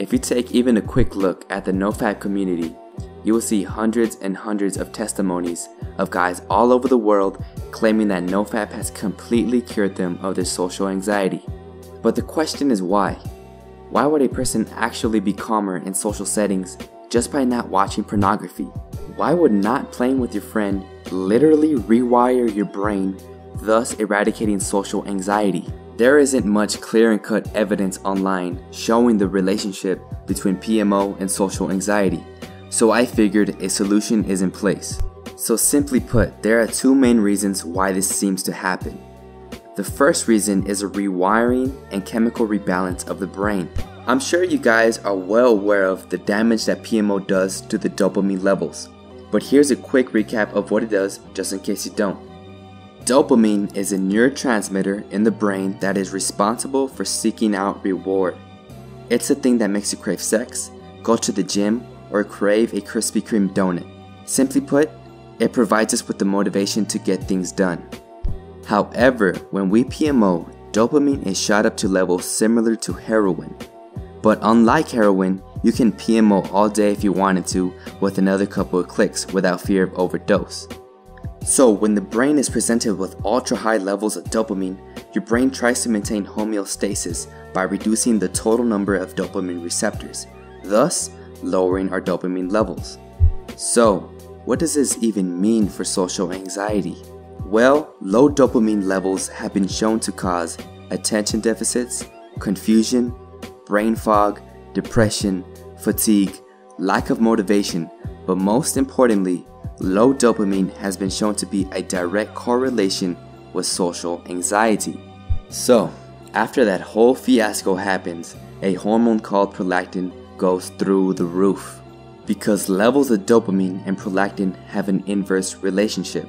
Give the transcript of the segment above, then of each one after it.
If you take even a quick look at the nofap community, you will see hundreds and hundreds of testimonies of guys all over the world claiming that nofap has completely cured them of their social anxiety. But the question is why? Why would a person actually be calmer in social settings just by not watching pornography? Why would not playing with your friend literally rewire your brain, thus eradicating social anxiety? There isn't much clear and cut evidence online showing the relationship between PMO and social anxiety, so I figured a solution is in place. So simply put, there are two main reasons why this seems to happen. The first reason is a rewiring and chemical rebalance of the brain. I'm sure you guys are well aware of the damage that PMO does to the dopamine levels, but here's a quick recap of what it does just in case you don't. Dopamine is a neurotransmitter in the brain that is responsible for seeking out reward. It's the thing that makes you crave sex, go to the gym, or crave a Krispy Kreme donut. Simply put, it provides us with the motivation to get things done. However, when we PMO, dopamine is shot up to levels similar to heroin. But unlike heroin, you can PMO all day if you wanted to with another couple of clicks without fear of overdose. So when the brain is presented with ultra high levels of dopamine, your brain tries to maintain homeostasis by reducing the total number of dopamine receptors, thus lowering our dopamine levels. So, what does this even mean for social anxiety? Well, low dopamine levels have been shown to cause attention deficits, confusion, brain fog, depression, fatigue, lack of motivation, but most importantly, low dopamine has been shown to be a direct correlation with social anxiety. So, after that whole fiasco happens, a hormone called prolactin goes through the roof, because levels of dopamine and prolactin have an inverse relationship.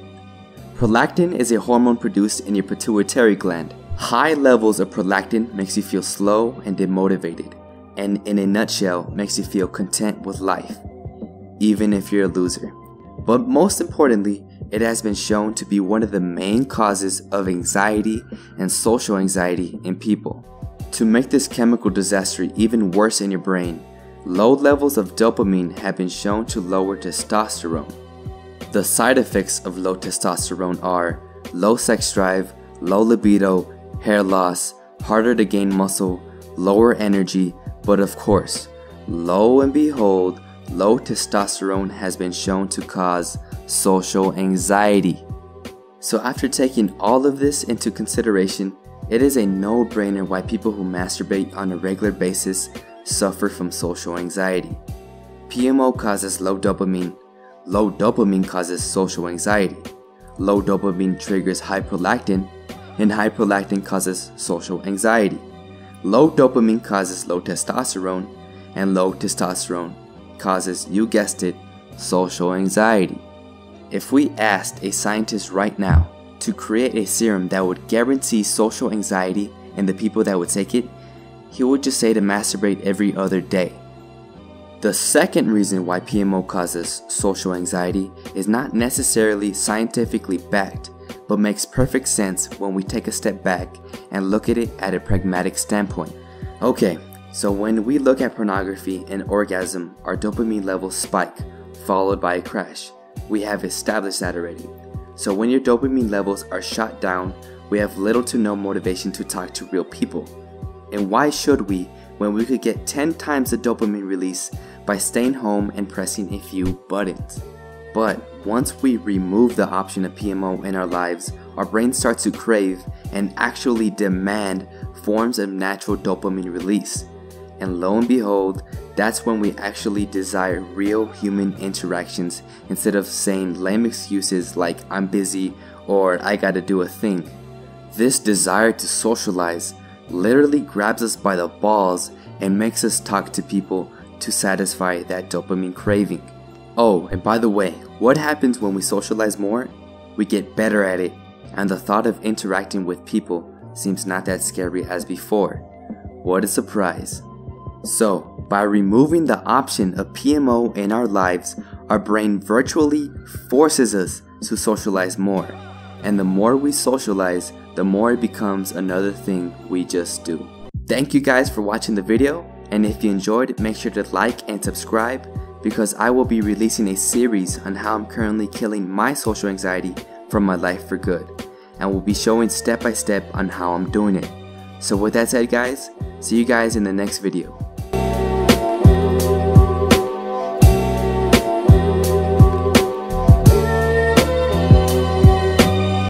Prolactin is a hormone produced in your pituitary gland. High levels of prolactin makes you feel slow and demotivated, and in a nutshell makes you feel content with life, even if you're a loser. But most importantly, it has been shown to be one of the main causes of anxiety and social anxiety in people. To make this chemical disaster even worse in your brain, low levels of dopamine have been shown to lower testosterone. The side effects of low testosterone are low sex drive, low libido, hair loss, harder to gain muscle, lower energy, but of course, lo and behold, low testosterone has been shown to cause social anxiety. So after taking all of this into consideration, it is a no-brainer why people who masturbate on a regular basis suffer from social anxiety. PMO causes low dopamine causes social anxiety. Low dopamine triggers high prolactin, and high prolactin causes social anxiety. Low dopamine causes low testosterone, and low testosterone causes, you guessed it, social anxiety. If we asked a scientist right now to create a serum that would guarantee social anxiety in the people that would take it, he would just say to masturbate every other day. The second reason why PMO causes social anxiety is not necessarily scientifically backed, but makes perfect sense when we take a step back and look at it at a pragmatic standpoint. Okay, so when we look at pornography and orgasm, our dopamine levels spike, followed by a crash. We have established that already. So when your dopamine levels are shot down, we have little to no motivation to talk to real people. And why should we when we could get 10 times the dopamine release by staying home and pressing a few buttons? But once we remove the option of PMO in our lives, our brain starts to crave and actually demand forms of natural dopamine release. And lo and behold, that's when we actually desire real human interactions instead of saying lame excuses like I'm busy or I gotta do a thing. This desire to socialize literally grabs us by the balls and makes us talk to people to satisfy that dopamine craving. Oh, and by the way, what happens when we socialize more? We get better at it, and the thought of interacting with people seems not that scary as before. What a surprise. So, by removing the option of PMO in our lives, our brain virtually forces us to socialize more. And the more we socialize, the more it becomes another thing we just do. Thank you guys for watching the video. And if you enjoyed, make sure to like and subscribe, because I will be releasing a series on how I'm currently killing my social anxiety from my life for good, and will be showing step by step on how I'm doing it. So with that said guys, see you guys in the next video.